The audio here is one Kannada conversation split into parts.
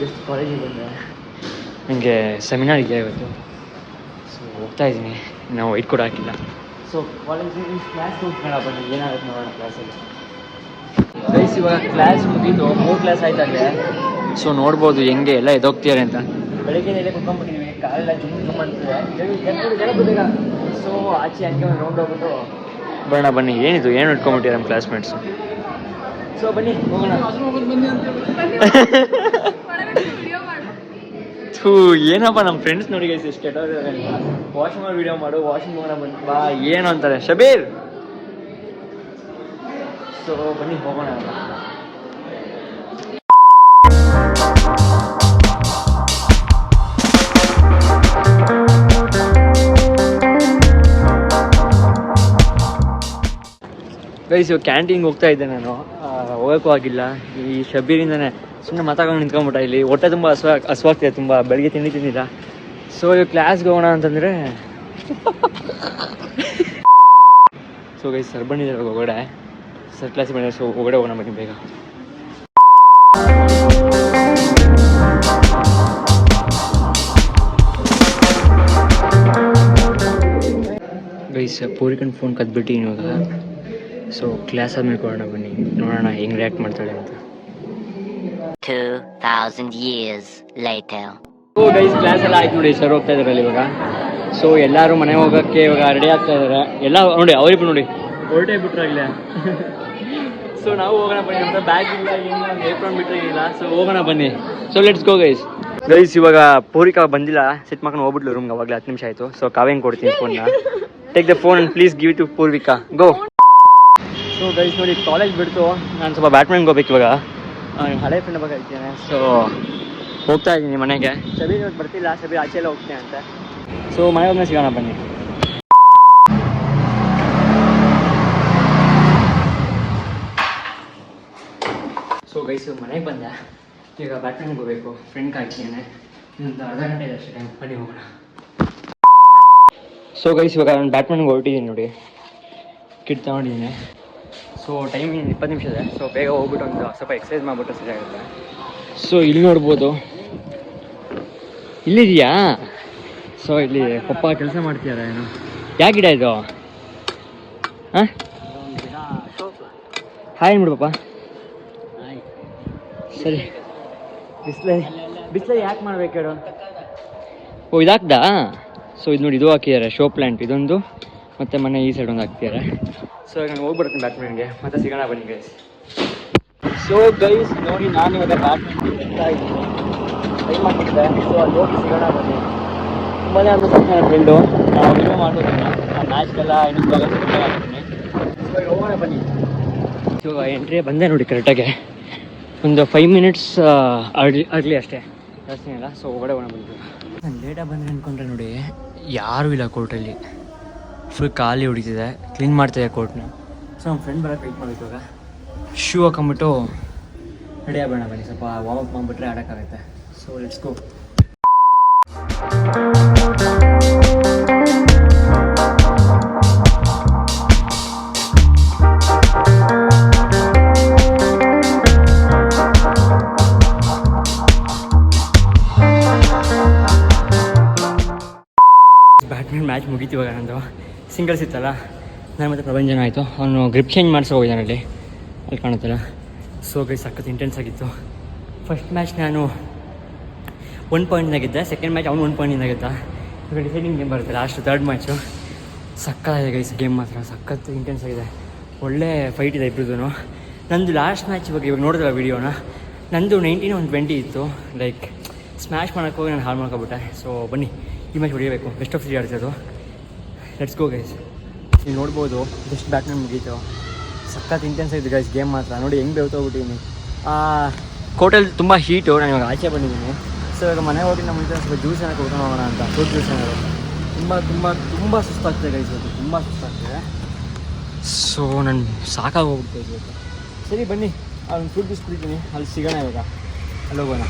ಜಸ್ಟ್ ಕಾಲೇಜಿಗೆ ಬಂದೆ, ನನಗೆ ಸೆಮಿನಾರ್ ಇದೆ ಇವತ್ತು. ಸೊ ಹೋಗ್ತಾ ಇದ್ದೀನಿ, ನಾವು ವೈಟ್ ಕೂಡ ಹಾಕಿಲ್ಲ. ಸೊ ಕಾಲೇಜಿಗೆ ಕ್ಲಾಸ್ ಹೋಗ್ತಾಳ ಬನ್ನಿ, ಏನಾಗುತ್ತೆ ನೋಡೋಣ ಕ್ಲಾಸಲ್ಲಿ. ಗೈಸ್ ಇವಾಗ ಕ್ಲಾಸ್ ಮುಗಿದು 3 ಕ್ಲಾಸ್ ಆಯ್ತಂದ್ರೆ. ಸೊ ನೋಡ್ಬೋದು ಹೆಂಗೆ ಎಲ್ಲ ಎದೋಗ್ತಿದ್ದಾರೆ ಅಂತ. ಬೆಳಗ್ಗೆ ಕುತ್ಕೊಂಡ್ಬಿಟ್ಟಿದ್ವಿ, ಕಾಲೆಲ್ಲ ಜುಮ್ ಅಂತಿದೆ. ಸೊ ಆಚೆ ಹಂಗೆ ಒಂದು ರೌಂಡ್ ಹೋಗ್ಬಿಟ್ಟು ಬರೋಣ ಬನ್ನಿ. ಏನಿದು ಏನು ಇಟ್ಕೊಂಡ್ಬಿಟ್ಟಿದ್ದಾರೆ ನಮ್ಮ ಕ್ಲಾಸ್ಮೇಟ್ಸು. ಸೊ ಬನ್ನಿ ಹೋಗೋಣ. ಥೂ ಏನಪ್ಪ ನಮ್ಮ ಫ್ರೆಂಡ್ಸ್ ನೋಡಿ ಗೈಸ್ ಎಷ್ಟು ಕೆಟ್ಟೋಗಿದ್ದಾರೆ. ವಾಷಿಂಗ್ ಮಾಡಿ ವೀಡಿಯೋ ಮಾಡು, ವಾಷಿಂಗ್ ಹೋಗೋಣ ಬನ್ನಿ ಬಾ ಏನು ಅಂತಾರೆ ಶಬೀರ್. ಸೊ ಬನ್ನಿ ಹೋಗೋಣ. ಗೈಸ್ ಇವಾಗ ಕ್ಯಾಂಟೀನ್ಗೆ ಹೋಗ್ತಾ ಇದ್ದೆ ನಾನು, ಹೋಗೋಕ್ಕೂ ಆಗಿಲ್ಲ ಈ ಶಬೀರಿಂದನೇ. ಸುಮ್ಮನೆ ಮಾತಾಡ್ಕೊಂಡು ನಿಂತ್ಕೊಂಡ್ಬಿಟ್ಟ ಇಲ್ಲಿ. ಹೊಟ್ಟೆ ತುಂಬ ಹಸುವಾಗ್ತಿದೆ, ತುಂಬ ಬೆಳಗ್ಗೆ ತಿಂಡಿ ತಿಂದಿಲ್ಲ. ಸೊ ಇವಾಗ ಕ್ಲಾಸ್ಗೆ ಹೋಗೋಣ ಅಂತಂದರೆ ಸೊ ಗೈಸ್ ಸರ್ ಬಂದಿದ್ದಾರೆ ಹೊರಗಡೆ, ಸರ್ ಕ್ಲಾಸಿಗೆ ಬಂದಿದ್ದಾರೆ. ಸೊ ಹೊರಗಡೆ ಹೋಗೋಣ ಬನ್ನಿ ಬೇಗ. ಗೈಸ್ ಪೂರಿಕನ್ ಫೋನ್ ಕದ್ಬಿಟ್ಟು ಇವಾಗ. ಸೊ ಕ್ಲಾಸ್ ಆದ್ಮೇಲೆ ಕೊಡೋಣ ಬನ್ನಿ, ನೋಡೋಣ ಹೆಂಗೆ ರಿಯಾಕ್ಟ್ ಮಾಡ್ತಾಳೆ ಅಂತ. 2000 years later. So guys class ಎಲ್ಲ ಆಯ್ತು ನೋಡಿ, ಸರ್ ಹೋಗ್ತಾ ಇದಾರಲ್ಲ ಇವಾಗ. ಸೊ ಎಲ್ಲರೂ ಮನೆಗೆ ಹೋಗೋಕ್ಕೆ ಇವಾಗ ರೆಡಿ ಆಗ್ತಾ ಇದ್ದಾರೆ ಎಲ್ಲ. ನೋಡಿ ಅವರಿಬ್ಬರು ನೋಡಿ ಹೊರಟೇ ಬಿಟ್ರಾಗಲೇ. ಸೊ ನಾವು ಹೋಗೋಣ ಬನ್ನಿ, ನಮ್ಮ ಬ್ಯಾಗ್ ಇಲ್ಲ, ಏನು ಏಪ್ರಾನ್ ಬಿಟ್ಟರೆ ಇಲ್ಲ. ಸೊ ಹೋಗೋಣ ಬನ್ನಿ. So let's go guys. Guys ಇವಾಗ ಪೂರಿಕಾ ಬಂದಿಲ್ಲ, ಸೆಟ್ ಮಾಡ್ಕೊಂಡು ಹೋಗ್ಬಿಟ್ಲು ರೂಮ್ಗೆ. ಅವಾಗಲೇ 10 ನಿಮಿಷ ಆಯಿತು. ಸೊ ಕಾವ್ಯಂಗೆ ಕೊಡ್ತೀನಿ ಫೋನ್ನ. Take the phone and please give to Purvika, go. So guys ನೋಡಿ ಕಾಲೇಜ್ ಬಿಡ್ತು, ನಾನು ಸ್ವಲ್ಪ ಬ್ಯಾಡ್ಮಿಂಟನ್ಗೆ ಹೋಗ್ಬೇಕು ಇವಾಗ. ಹಳೆ ಫ್ರೆಂಡ್ ಬಗ್ಗೆ ಇರ್ತೇನೆ. ಸೊ ಹೋಗ್ತಾ ಇದ್ದೀನಿ ಮನೆಗೆ. ಶಬೀರ್ ಇವತ್ತು ಬರ್ತಿಲ್ಲ, ಶಬೀರ್ ಆಚೆ ಎಲ್ಲ ಹೋಗ್ತೇನೆ ಅಂತ. ಸೊ ಮನೆ ಹೋದ್ಮೇಲೆ ಸಿಗೋಣ ಬನ್ನಿ. ಸೊ ಗೈಸ್ ಮನೆಗೆ ಬಂದೆ, ಈಗ ಬ್ಯಾಡ್ಮಿಂಟನ್ಗೆ ಹೋಗಬೇಕು. ಫ್ರೆಂಡ್ ಕಾಯ್ತಿದ್ದೇನೆ, ಇನ್ನೊಂದು ಅರ್ಧ ಗಂಟೆ ಇದೆ ಅಷ್ಟೇ ಟೈಮ್. ಬನ್ನಿ ಹೋಗೋಣ. ಸೊ ಗೈಸ್ ಇವಾಗ ನಾನು ಬ್ಯಾಡ್ಮಿಂಟನ್ಗೆ ಹೊರಟಿದ್ದೀನಿ ನೋಡಿ, ಕಿಟ್ ತಗೊಂಡಿದ್ದೀನಿ. ಸೊ ಟೈಮ್ 20 ನಿಮಿಷ ಇದೆ. ಸೊ ಬೇಗ ಹೋಗ್ಬಿಟ್ಟು ಒಂದು ಸ್ವಲ್ಪ ಎಕ್ಸಸೈಸ್ ಮಾಡಿಬಿಟ್ಟು ಸರಿಯಾಗುತ್ತೆ. ಸೊ ಇಲ್ಲಿ ನೋಡ್ಬೋದು, ಇಲ್ಲಿದೆಯಾ? ಸೊ ಇಲ್ಲಿ ಪಪ್ಪ ಕೆಲಸ ಮಾಡ್ತಿದ್ದಾರೆ. ಏನು ಯಾವ ಗಿಡ ಇದು? ಹಾಂ ಹಾಯ್ ಅಂದ್ಬಿಡು ಪಪ್ಪ. ಸರಿ ಬಿಸ್ಲಲ್ಲಿ ಯಾಕೆ ಮಾಡ್ಬೇಕು ಹೇಳು? ಓ ಇದಾಕ್ದಾ? ಸೊ ಇದು ನೋಡಿ, ಇದು ಹಾಕಿದ್ದಾರೆ ಶೋ ಪ್ಲ್ಯಾಂಟ್ ಇದೊಂದು, ಮತ್ತು ಮನೆ ಈ ಸೈಡ್ ಒಂದು ಹಾಕ್ತಿದ್ದಾರೆ. ಸೊ ಈಗ ನಾನು ಹೋಗ್ಬಿಡ್ತೀನಿ ಬ್ಯಾಡ್ಮಿಂಟನ್ಗೆ, ಮತ್ತೆ ಸಿಗೋಣ ಬನ್ನಿ ಗೈಸ್. ಸೊ ಗೈಸ್ ನೋಡಿ ನಾನು ಇವಾಗ ಬ್ಯಾಡ್ಮಿಂಟನ್ ಇರ್ತಾ ಇದ್ದೀನಿ, ಟ್ರೈ ಮಾಡ್ತಿದ್ದೆ. ಸೊ ಅಲ್ಲಿ ಹೋಗಿ ಸಿಗೋಣ ಬನ್ನಿ. ತುಂಬಾ ಅಂದ್ರೆ ನನ್ನ ಫ್ರೆಂಡು, ನಾವು ವಿಡಿಯೋ ಮಾಡ್ಕೊತೀನಿ ಆ ಮ್ಯಾಚ್ಗೆಲ್ಲ ಇನ್ನೊಂದು ಭಾಗ ಆಗ್ತೀನಿ. ಸೊ ಈಗ ಹೋಗೋಣ ಬನ್ನಿ. ಇವಾಗ ಎಂಟ್ರಿ ಬಂದೆ ನೋಡಿ ಕರೆಕ್ಟಾಗಿ, ಒಂದು 5 ಮಿನಿಟ್ಸ್ ಆಗಲಿ ಅಷ್ಟೇ, ಜಾಸ್ತಿ ಇಲ್ಲ. ಸೊ ಹೊರಗಡೆ ಹೋಗೋಣ ಬನ್ನಿ. ನಾನು ಲೇಟಾಗಿ ಬಂದರೆ ಅಂದ್ಕೊಂಡ್ರೆ ನೋಡಿ ಯಾರೂ ಇಲ್ಲ ಕೋರ್ಟಲ್ಲಿ, ಫುಲ್ ಖಾಲಿ ಹೊಡಿತಿದೆ, ಕ್ಲೀನ್ ಮಾಡ್ತಿದೆ ಕೋರ್ಟ್ನ. ಸೊ ನಮ್ಮ ಫ್ರೆಂಡ್ ಬರೋಕ್ಕೆ ವೆಯ್ಟ್ ಮಾಡಬೇಕು. ಇವಾಗ ಶೂ ಹಾಕೊಂಬಿಟ್ಟು ರೆಡಿ ಆಗೋಣ ಬನ್ನಿ, ಸ್ವಲ್ಪ ವಾರ್ಮ್ ಅಪ್ ಮಾಡಿಬಿಟ್ರೆ ಆಡೋಕ್ಕಾಗುತ್ತೆ. So let's go. Badminton match ಮುಗೀತು ಇವಾಗ. ನಂದು ಸಿಂಗಲ್ಸ್ ಇತ್ತಲ್ಲ, ನಾನು ಮತ್ತು ಪ್ರಪಂಚನ ಆಯಿತು. ಅವನು ಗ್ರಿಪ್ ಚೇಂಜ್ ಮಾಡಿಸಿ ಹೋಗಿದ್ದಾನೆ ಅಲ್ಲಿ ಕಾಣುತ್ತಲ್ಲ. ಸೊ ಗೈಸ್ ಸಖತ್ ಇಂಟೆನ್ಸ್ ಆಗಿತ್ತು. ಫಸ್ಟ್ ಮ್ಯಾಚ್ ನಾನು 1 ಪಾಯಿಂಟ್ನಾಗಿದ್ದೆ, ಸೆಕೆಂಡ್ ಮ್ಯಾಚ್ ಅವನು 1 ಪಾಯಿಂಟಿಂದಾಗಿದ್ದ. ಇವಾಗ ಡಿಸೈಡಿಂಗ್ ಗೇಮ್ ಬರುತ್ತೆ ಲಾಸ್ಟ್ 3rd ಮ್ಯಾಚು. ಸಕ್ಕತ್ತಾಗಿದೆ ಗೈಸ್ ಗೇಮ್ ಮಾತ್ರ, ಸಖತ್ ಇಂಟೆನ್ಸ್ ಆಗಿದೆ. ಒಳ್ಳೆ ಫೈಟ್ ಇದೆ ಇಬ್ಬರದು. ನಂದು ಲಾಸ್ಟ್ ಮ್ಯಾಚ್ ಇವಾಗ ನೋಡಿದ್ರೆ ವೀಡಿಯೋನ, ನಂದು 19 ಒಂದು 20 ಇತ್ತು. ಲೈಕ್ ಸ್ಮ್ಯಾಶ್ ಮಾಡೋಕ್ಕೆ ಹೋಗಿ ನಾನು ಹಾಳು ಮಾಡ್ಕೊಬಿಟ್ಟೆ. ಸೊ ಬನ್ನಿ ಈ ಮ್ಯಾಚ್ ಹೊಡಿಯಬೇಕು, ಬೆಸ್ಟ್ ಆಫ್ 3 ಆಡ್ತಿದ್ದು. Let's go guys. ನೀವು ನೋಡ್ಬೋದು ಜಸ್ಟ್ ಬ್ಯಾಟ್ಮಿಂಟನ್ ಮುಗೀತು, ಸಖತ್ ಇಂಟೆನ್ಸ್ ಆಗಿದೆ ಗೈಸ್ ಗೇಮ್ ಮಾತ್ರ. ನೋಡಿ ಹೆಂಗೆ ಬೆವ್ತೋಗ್ಬಿಟ್ಟಿದ್ದೀನಿ. ಕೋರ್ಟಲ್ಲಿ ತುಂಬ ಹೀಟು, ನಾನು ಇವಾಗ ಆಚೆ ಬಂದಿದ್ದೀನಿ. ಸೊ ಇವಾಗ ಮನೆ ಹೋಗಿ ನಮ್ಮ ಮುಂಚೆ ಸ್ವಲ್ಪ ಜ್ಯೂಸ್ ಏನಾದ್ರು ಕುಡ್ಕೊಂಡು ಹೋಗೋಣ ಅಂತ. ಫ್ರೂಟ್ ಜ್ಯೂಸ್ ಏನಾದ್ರು. ತುಂಬ ಸುಸ್ತಾಗ್ತದೆ ಗೈಸ್ ಇವತ್ತು, ತುಂಬ ಸುಸ್ತಾಗ್ತದೆ. ಸೊ ನಾನು ಸಾಕಾಗೋಗ್ಬಿಡ್ತಾ ಇವತ್ತು. ಸರಿ ಬನ್ನಿ, ಅವ್ನು ಫ್ರೂಟ್ ಜ್ಯೂಸ್ ಕುಡಿತೀನಿ, ಅಲ್ಲಿ ಸಿಗೋಣ ಇವಾಗ, ಅಲ್ಲಿ ಹೋಗೋಣ.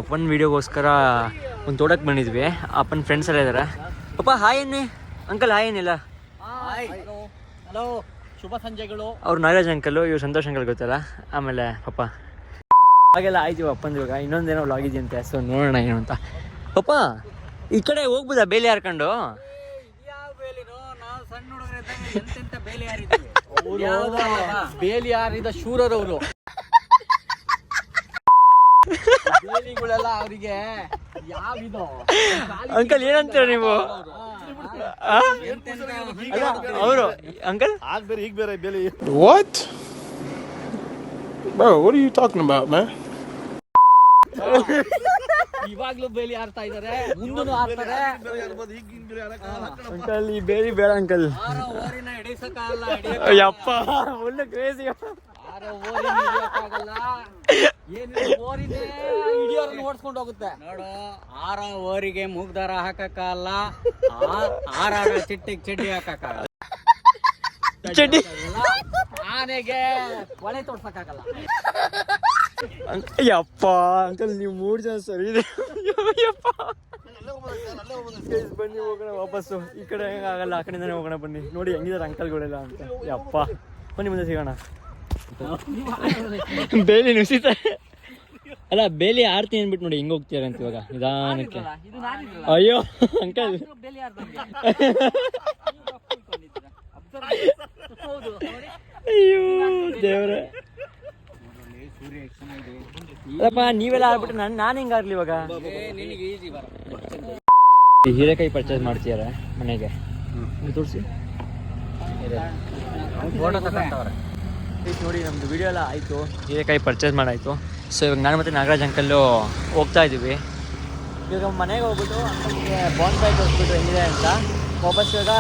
ಅಪ್ಪನ ವೀಡಿಯೋಗೋಸ್ಕರ ಒಂದು ತೋಟಕ್ಕೆ ಬಂದಿದ್ವಿ. ಅಪ್ಪನ ಫ್ರೆಂಡ್ಸ್ ಎಲ್ಲ ಇದ್ದಾರೆ. ಪಪ್ಪ ಹಾಯ್ ಅನ್ನಿ. ಅಂಕಲ್ ಹಾಯ್ ಏನಿಲ್ಲ. ಹಲೋ, ಶುಭ ಸಂಜೆಗಳು. ಅವ್ರು ನಾಗರಾಜ್ ಅಂಕಲು, ಇವ್ರು ಸಂತೋಷ್ ಅಂಕಲ್ ಗೊತ್ತಲ್ಲ. ಆಮೇಲೆ ಪಪ್ಪ ಹಾಗೆಲ್ಲ ಆಯ್ತು ಅಪ್ಪಂದು. ಇವಾಗ ಇನ್ನೊಂದೇನೋ ವ್ಲಾಗ್ ಇದೆಯಂತೆ, ಸೊ ನೋಡೋಣ ಏನು ಅಂತ. ಪಪ್ಪ ಈ ಕಡೆ ಹೋಗ್ಬೋದಾ ಬೇಲಿ ಹಾರ್ಕೊಂಡು? ಬೇಲಿ ಹಾರಿದ ಶೂರರವರು. ಬೇಲಿಗಳೆಲ್ಲ ಅವರಿಗೆ ಯಾವಿದು? ಅಂಕಲ್ ಏನಂತೀರ ನೀವು? ಅವರು ಅಂಕಲ್ ಆಗ ಬೇರೆ ಈಗ ಬೇರೆ ಬೇಲಿ. What? Bro, what are you talking about, man? ಇವಾಗ್ಲೂ ಬೇಲಿ ಹಾರ್ತಾ ಇದಾರೆ, ಮುಂದೂ ಹಾರ್ತಾರೆ. ಅಂಕಲ್ ಈ ಬೇಲಿ ಬೇಡ ಅಂಕಲ್. ಓರಿನ ಹಿಡಿಸಕ್ಕಾಗಲ್ಲ, ಯಪ್ಪ ಫುಲ್ ಕ್ರೇಜಿ. ಓರಿನೇ ಹಿಡಿಯೋರನ್ನ ಓಡಿಸ್ಕೊಂಡು ಹೋಗುತ್ತೆ ನೋಡು. ಆರ ಓರಿಗೆ ಮೂಗ್ದಾರ ಹಾಕಕ್ಕಾಗಲ್ಲ, ಆರ ಚಿಟ್ಟಿಗೆ ಚಡ್ಡಿ ಹಾಕಕ್ಕಾಗಲ್ಲ, ಚಡ್ಡಿ ಆನೆಗೆ ಒಳೆ ತೋಡ್ಸಕ್ಕಾಗಲ್ಲ. ಯಪ್ಪ ಅಂಕಲ್ ನೀವು 3 ಜನ ಸರಿ ಇದೆ. ಯಪ್ಪ ಬನ್ನಿ ಹೋಗೋಣ ವಾಪಸ್ಸು. ಈ ಕಡೆ ಆಗಲ್ಲ, ಆ ಕಡೆಯಿಂದಾನೆ ಹೋಗೋಣ ಬನ್ನಿ. ನೋಡಿ ಹೆಂಗಿದಾರೆ ಅಂಕಲ್ಗಳೆಲ್ಲ ಅಂತ. ಯಪ್ಪ ಬನ್ನಿ ಮುಂದೆ ಸಿಗೋಣ. ಬೇಲಿ ನುಸಿತಾರೆ ಅಲ್ಲ, ಬೇಲಿ ಆರ್ತಿ ಅಂದ್ಬಿಟ್ಟು ನೋಡಿ ಹೆಂಗ್ ಹೋಗ್ತೀರ ಅಂತ ಇವಾಗ ನಿಧಾನಕ್ಕೆ. ಅಯ್ಯೋ ಅಂಕಲ್ ಅಯ್ಯೋ ದೇವ್ರೆ. ಅಲ್ಲಪ್ಪ ನೀವೆಲ್ಲ ಆಗ್ಬಿಟ್ಟು ನಾನು ಹೆಂಗಾಗ್ಲಿ ಇವಾಗ? ಹೀರೆಕಾಯಿ ಪರ್ಚೇಸ್ ಮಾಡ್ತೀಯಾರ ಮನೆಗೆ? ತೋರಿಸಿ ನೋಡಿ. ನಮ್ದು ವಿಡಿಯೋ ಎಲ್ಲ ಆಯಿತು, ಹೀರೆಕಾಯಿ ಪರ್ಚೇಸ್ ಮಾಡಾಯಿತು. ಸೊ ಇವಾಗ ನಾನು ಮತ್ತು ನಾಗರಾಜ್ ಅಂಕಲ್ಲು ಹೋಗ್ತಾ ಇದ್ದೀವಿ. ಇವಾಗ ಮನೆಗೆ ಹೋಗ್ಬಿಟ್ಟು ಅಂಕಲ್ಗೆ ಬಾನ್ ಬಾಯ್ ತೋರಿಸ್ಬಿಟ್ಟು ಹೆಂಗಿದೆ ಅಂತ ವಾಪಸ್ ಇವಾಗ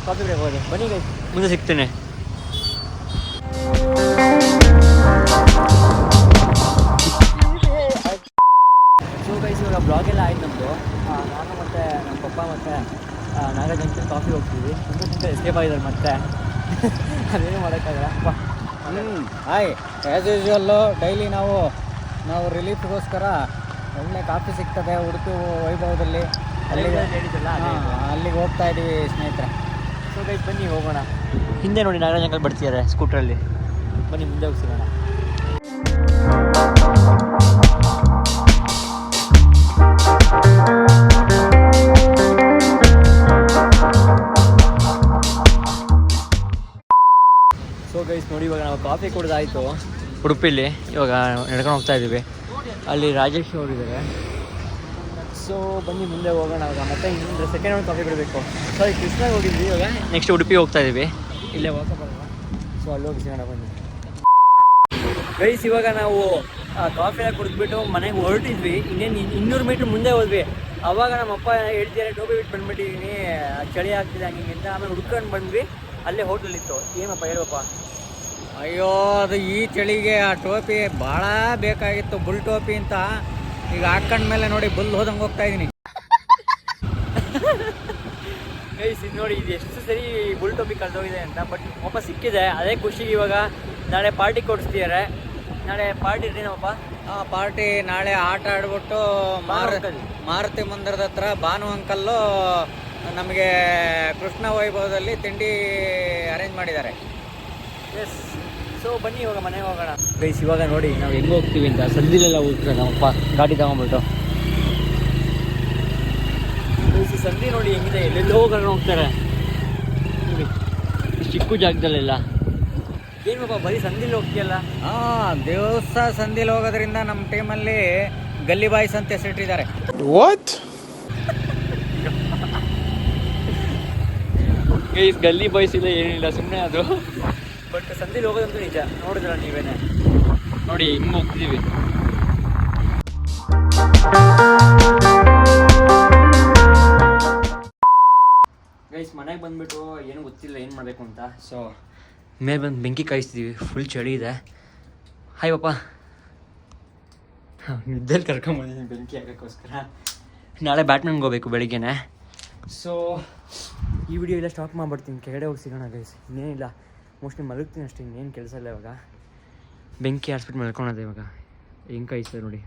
ಕಾಫಿ ಬ್ರೇಕ್ ಹೋಗೋದು. ಬನ್ನಿ ಗೈಸ್, ಮುಂದೆ ಸಿಗ್ತೀನಿ. ಸೊ ಗೈಸ್ ಇವಾಗ ಬ್ಲಾಗ್ ಎಲ್ಲ ಆಯ್ತು ನಮ್ಮದು. ನಾನು ಮತ್ತು ನಮ್ಮ ಪಪ್ಪ ಮತ್ತು ನಾಗರಾಜ್ ಅಂಕಲ್ ಕಾಫಿ ಹೋಗ್ತೀವಿ. ತುಂಬ ಎಸ್ಕೇಪ್ ಆಗಿದ್ದಾರೆ ಮತ್ತೆ. ಅದೇನು ಮಾಡೋಕ್ಕಾಗಲ್ಲ. ಹಾಯ್, ಆ್ಯಸ್ ಯೂಶ್ವಲ್ಲು ಡೈಲಿ ನಾವು ರಿಲೀಫ್ಗೋಸ್ಕರ ಒಳ್ಳೆ ಕಾಫಿ ಸಿಗ್ತದೆ ಉಡುಪಿ ವೈಭವದಲ್ಲಿ. ಅಲ್ಲಿಗೆ ಹೋಗ್ತಾ ಇದ್ದೀವಿ ಸ್ನೇಹಿತರೆ. ಸೊ ಗೈಸ್ ಬನ್ನಿ ಹೋಗೋಣ. ಹಿಂದೆ ನೋಡಿ ನಾಗರಾಜ್ ಅಂಕಲ್ ಬರ್ತಿದ್ದಾರೆ ಸ್ಕೂಟ್ರಲ್ಲಿ. ಬನ್ನಿ ಮುಂದೆ ಹೋಗಿ ಸಿಗೋಣ. ಸೊ ಗೈಸ್ ನೋಡಿ ಇವಾಗ ನಾವು ಕಾಫಿ ಕುಡ್ದಾಯಿತು ಉಡುಪಿಲಿ. ಇವಾಗ ನಡ್ಕೊಂಡು ಹೋಗ್ತಾ ಇದ್ದೀವಿ. ಅಲ್ಲಿ ರಾಜೇಶ್ ಅವರಿದ್ದಾರೆ. ಸೊ ಬನ್ನಿ ಮುಂದೆ ಹೋಗೋಣ. ಇವಾಗ ಮತ್ತೆ ಇನ್ನೊಂದು ಸೆಕೆಂಡ್ ರೌಂಡ್ ಕಾಫಿ ಕುಡಬೇಕು. ಸೊ ಈ ಕೃಷ್ಣಾಗೆ ಹೋಗಿದ್ವಿ, ಇವಾಗ ನೆಕ್ಸ್ಟ್ ಉಡುಪಿಗೆ ಹೋಗ್ತಾ ಇದ್ದೀವಿ. ಇಲ್ಲೇ ವಾಸ ಬರೋಣ. ಸೊ ಅಲ್ಲಿ ಹೋಗಿ ಸಿಗೋಣ ಬನ್ನಿ ಗೈಸ್. ಇವಾಗ ನಾವು ಕಾಫಿ ಎಲ್ಲ ಕುಡಿದ್ಬಿಟ್ಟು ಮನೆಗೆ ಹೊರಟಿದ್ವಿ. ಇನ್ನೇನು 200 ಮೀಟ್ರ್ ಮುಂದೆ ಹೋದ್ವಿ. ಅವಾಗ ನಮ್ಮಪ್ಪ ಹೇಳ್ತಿದ್ದಾರೆ ಟೋಪಿ ಬಿಟ್ಟು ಬಂದ್ಬಿಟ್ಟಿದ್ದೀನಿ, ಚಳಿ ಆಗ್ತಿದೆ ಹಂಗೆ ಅಂತ. ಆಮೇಲೆ ಹುಡ್ಕೊಂಡು ಬಂದ್ವಿ. ಅಲ್ಲೇ ಹೋಟ್ಲಲ್ಲಿ ಇತ್ತು. ಏನಪ್ಪ ಹೇಳಪ್ಪ? ಅಯ್ಯೋ, ಅದು ಈ ಚಳಿಗೆ ಆ ಟೋಪಿ ಭಾಳ ಬೇಕಾಗಿತ್ತು, ಬುಲ್ ಟೋಪಿ ಅಂತ. ಈಗ ಹಾಕೊಂಡ್ಮೇಲೆ ನೋಡಿ ಬುಲ್ ಹೋದಂಗೆ ಹೋಗ್ತಾ ಇದ್ದೀನಿ. ಗೈಸ್ ಇದು ನೋಡಿ, ಇದು ಎಷ್ಟು ಸರಿ ಬುಲ್ ಟೋಪಿ ಕಳೆದೋಗಿದೆ ಅಂತ. ಬಟ್ ವಾಪಸ್ ಸಿಕ್ಕಿದೆ, ಅದೇ ಖುಷಿಗೆ. ಇವಾಗ ನಾಳೆ ಪಾರ್ಟಿ ಕೊಡಿಸ್ತಿದ್ದಾರೆ. ನಾಳೆ ಪಾರ್ಟಿ ಇರ್ತೀನಿ ನಮ್ಮಪ್ಪ. ಪಾರ್ಟಿ ನಾಳೆ ಆಟ ಆಡ್ಬಿಟ್ಟು ಮಾರುತಿ ಮಂದಿರದ ಹತ್ರ ಭಾನು ಅಂಕಲ್ಲು ನಮಗೆ ಕೃಷ್ಣ ವೈಭವದಲ್ಲಿ ತಿಂಡಿ ಅರೇಂಜ್ ಮಾಡಿದ್ದಾರೆ. ಎಸ್. ಸೊ ಬನ್ನಿ ಇವಾಗ ಮನೆಗೆ ಹೋಗೋಣ. ಗೈಸ್ ಇವಾಗ ನೋಡಿ ನಾವು ಹೆಂಗೆ ಹೋಗ್ತೀವಿ ಅಂತ. ಸಂದಿಲೆಲ್ಲ ಹೋಗ್ತಾರೆ ನಮ್ಮಪ್ಪ ಗಾಡಿ ತಗೊಂಡ್ಬಿಟ್ಟು. ಗೈಸ್ ಸಂದಿ ನೋಡಿ ಹೆಂಗಿದೆ, ಎಲ್ಲೆಲ್ಲೋ ಕರ್ಕೊಂಡು ಹೋಗ್ತಾರೆ ನೋಡಿ, ಚಿಕ್ಕ ಜಾಗದಲ್ಲೆಲ್ಲ. ಏನಪ್ಪ ಬರೀ ಸಂದಿಲಿ ಹೋಗ್ತೀಯಲ್ಲ? ದಿವಸ ಸಂದಿಲಿ ಹೋಗೋದ್ರಿಂದ ನಮ್ಮ ಟೀಮಲ್ಲಿ ಗಲ್ಲಿ ಬಾಯ್ಸ್ ಅಂತ ಹೆಸರಿಟ್ಟಿದ್ದಾರೆ. What? ಗೈಸ್ ಗಲ್ಲಿ ಬಾಯ್ಸ್ ಇಲ್ಲ ಏನಿಲ್ಲ, ಸುಮ್ಮನೆ ಅದು. ಬಟ್ ಸಂದಿಲಿ ಹೋಗೋದಂತೂ ನಿಜ. ನೋಡಿದ್ರ ನೀವೇನೆ ನೋಡಿ ಹಿಂಗೆ ಹೋಗ್ತಿದ್ದೀವಿ. ಗೈಸ್ ಮನೆಗೆ ಬಂದುಬಿಟ್ಟು ಏನು ಗೊತ್ತಿಲ್ಲ ಏನು ಮಾಡಬೇಕು ಅಂತ. ಸೊ ಮೇಲೆ ಬಂದು ಬೆಂಕಿ ಕಾಯಿಸ್ತೀವಿ. ಫುಲ್ ಚಳಿ ಇದೆ. ಹಾಯ್ ಪಪ್ಪ. ನಿದ್ದೆಲ್ಲಿ ಕರ್ಕೊಂಬಂದಿದ್ದೀನಿ ಬೆಂಕಿ ಹಾಕೋಕ್ಕೋಸ್ಕರ. ನಾಳೆ ಬ್ಯಾಟ್ಮನ್ಗೆ ಹೋಗ್ಬೇಕು ಬೆಳಿಗ್ಗೆನೆ. ಸೊ ಈ ವಿಡಿಯೋ ಎಲ್ಲ ಸ್ಟಾಪ್ ಮಾಡಿಬಿಡ್ತೀನಿ. ಕೆಳಗಡೆ ಹೋಗಿ ಸಿಗೋಣ ಗೈಸ್. ಇನ್ನೇನಿಲ್ಲ, ಮೋಸ್ಟ್ಲಿ ಮಲಗ್ತೀನಿ ಅಷ್ಟೇ, ಇನ್ನೇನು ಕೆಲಸ ಇಲ್ಲ ಇವಾಗ. ಬೆಂಕಿ ಆರಿಸ್ಬಿಟ್ಟು ಮಲ್ಕೊಳೋದು ಇವಾಗ. ಹೆಂಗೆ ಕಾಯಿಸ್ತದೆ ನೋಡಿ.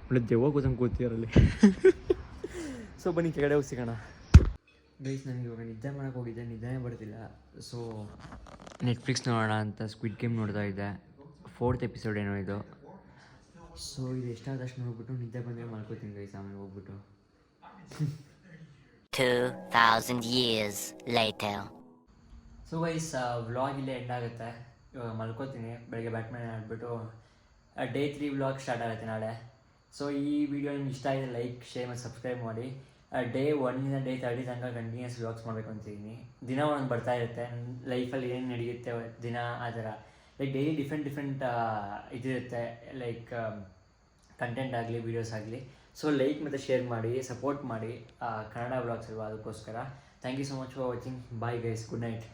ಒಳ್ಳೆ ದೆವ್ವ ಕೂತಂಗೆ ಕೂತಿರಲ್ಲಿ. ಸೊ ಬನ್ನಿ ಕೆಳಗಡೆ ಹೋಗಿ ಸಿಗೋಣ. ಗೈಸ್ ನನಗೆ ಇವಾಗ ನಿದ್ದೆ ಮಾಡೋಕ್ಕೆ ಹೋಗಿದ್ದೆ, ನಿದ್ದೆನೇ ಬರ್ತಿಲ್ಲ. ಸೊ ನೆಟ್ಫ್ಲಿಕ್ಸ್ ನೋಡೋಣ ಅಂತ ಸ್ಕ್ವಿಡ್ ಗೇಮ್ ನೋಡ್ತಾ ಇದ್ದೆ. 4th ಎಪಿಸೋಡ್ ಏನೋ ಇದು. ಸೊ ಇದು ಎಷ್ಟಾದಷ್ಟು ನೋಡ್ಬಿಟ್ಟು ನಿದ್ದೆ ಬಂದರೆ ಮಾಡ್ಕೋತೀನಿ ಗೈಸ್, ಆಮೇಲೆ ಹೋಗ್ಬಿಟ್ಟು. 2000 years later. So guys vlog ಇಲ್ಲೇ ಎಂಡ್ ಆಗುತ್ತೆ. ಇವಾಗ ಮಲ್ಕೋತೀನಿ. ಬೆಳಗ್ಗೆ ಬ್ಯಾಟ್ಮ್ಯಾನ್ ಆಡ್ಬಿಟ್ಟು Day 3 ವ್ಲಾಗ್ ಸ್ಟಾರ್ಟ್ ಆಗುತ್ತೆ ನಾಳೆ. ಸೊ ಈ ವಿಡಿಯೋ ನಿಮ್ಗೆ ಇಷ್ಟ ಆಗಿದೆ ಲೈಕ್, ಶೇರ್ ಮತ್ತು ಸಬ್ಸ್ಕ್ರೈಬ್ ಮಾಡಿ. Day 1 Day 30 ತನಕ ಕಂಟಿನ್ಯೂಸ್ ವ್ಲಾಗ್ಸ್ ಮಾಡಬೇಕು ಅಂತಿದ್ದೀನಿ. ದಿನ ಒಂದೊಂದು ಬರ್ತಾ ಇರುತ್ತೆ. ನನ್ನ ಲೈಫಲ್ಲಿ ಏನು ನಡೆಯುತ್ತೆ ದಿನ ಆ ಥರ ಲೈಕ್ ಡೈಲಿ ಡಿಫ್ರೆಂಟ್ ಇದಿರುತ್ತೆ, ಲೈಕ್ ಕಂಟೆಂಟ್ ಆಗಲಿ ವೀಡಿಯೋಸ್ ಆಗಲಿ. ಸೊ ಲೈಕ್ ಮತ್ತು ಶೇರ್ ಮಾಡಿ, ಸಪೋರ್ಟ್ ಮಾಡಿ. ಕನ್ನಡ ವ್ಲಾಗ್ಸ್ ಅಲ್ವಾ, ಅದಕ್ಕೋಸ್ಕರ thank you so much for watching. Bye guys, good night.